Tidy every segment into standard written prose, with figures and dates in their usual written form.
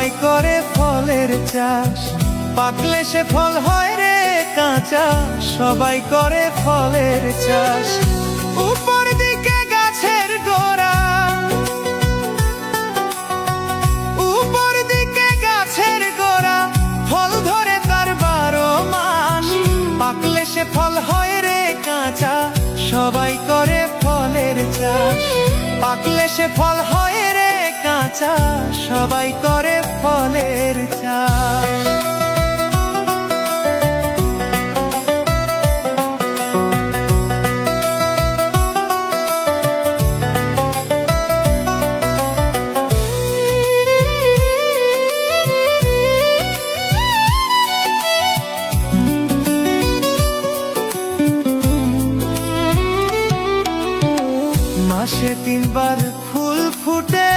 সবাই করে ফলের চাষ, পাকলে সে ফল হয় রে কাঁচা। সবাই করে ফলের চাষ। উপর দিকে গাছের গোড়া, উপর দিকে গাছের গোড়া, ফল ধরে তার 12 মাস। পাকলে সে ফল হয় রে কাঁচা, সবাই করে ফলের চাষ। পাকলে সে ফল হয় রে কাঁচা, সবাই করে ফলের চাষ। মাসে 3 বার ফুল ফুটে,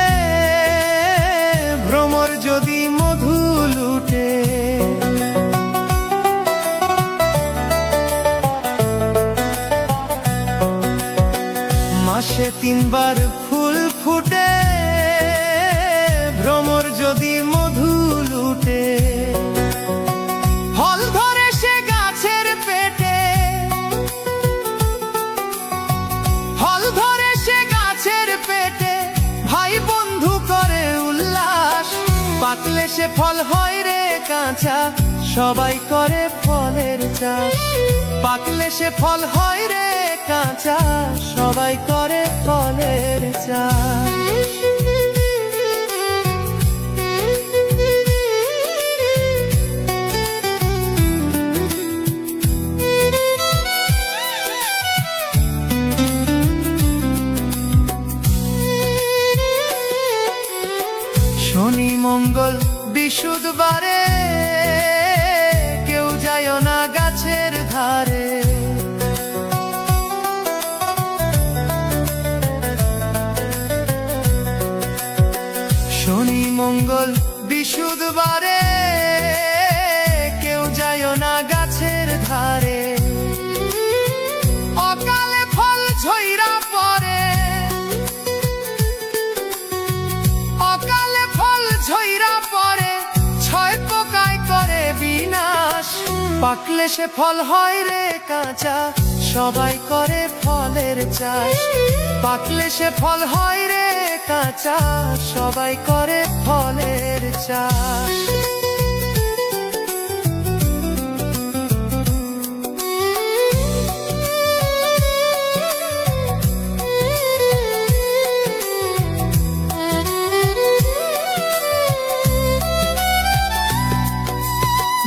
ভ্রমর যদি মধু লুটে। মাসে 3 বার ফুল ফুটে, ভ্রমর যদি মধু লুটে। ফল ধরে সে গাছের পেটে, ফল ধরে সে গাছের পেটে, ভাই বন্ধু করে উল্লাস। পাকলে সে ফল হয় রে কাঁচা, সবাই করে ফলের চাষ। পাকলে সে ফল হয় রে কাঁচা, সবাই করে ফলের চাষ। শনি মঙ্গল বৃহস্পতিবারে, কেউ যায় না গাছের ধারে। শনি মঙ্গল বৃহস্পতিবারে, কেউ যায় না গাছের ধারে। অকালে ফল ঝইরা পড়ে, অকালে ফল ঝইরা পড়ে, 6 পোকায় করে বিনাশ। পাকলে সে ফল হয় রে কাঁচা, সবাই করে ফলের চাষ। পাকলে সে ফল হয় রে কাঁচা, সবাই করে ফলের চাষ।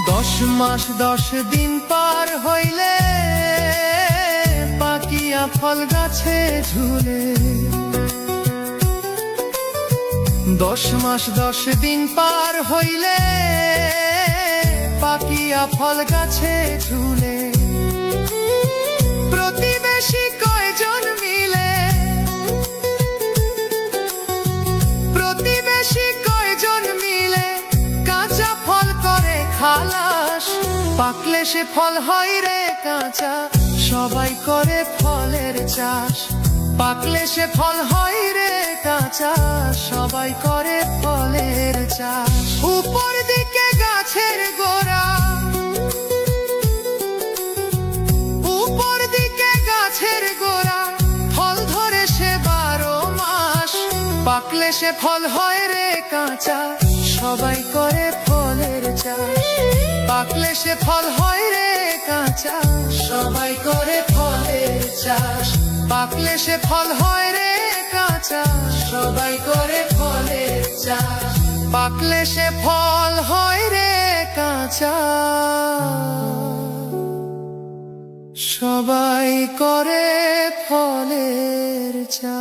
10 মাস 10 দিন পার হইলে, পাকিয়া ফল গাছে ঝুলে। 10 মাস 10 দিন পার হইলে, পাকিয়া ফল গাছে ঝুলে। প্রতিবেশী কয়জন মিলে, প্রতিবেশী কয়জন মিলে, কাঁচা ফল করে খালাস। পাকলে সে ফল হয় রে কাঁচা, সবাই করে ফলের চাষ। পাকলে সে ফল হয় রে কাঁচা, সবাই করে ফলের চাষ। উপর দিকে গাছের গোড়া, উপর দিকে গাছের গোড়া, ফল ধরে সে 12 মাস। পাকলে সে ফল হয় রে কাঁচা, সবাই করে ফলের চাষ। পাকলে সে ফল হয় রে কাঁচা, সবাই করে ফলের চাষ। পাকলে সে ফল হয় রে কাঁচা, সবাই করে ফলের চাষ। পাকলে সে ফল হয় রে কাঁচা, সবাই করে ফলের চাষ।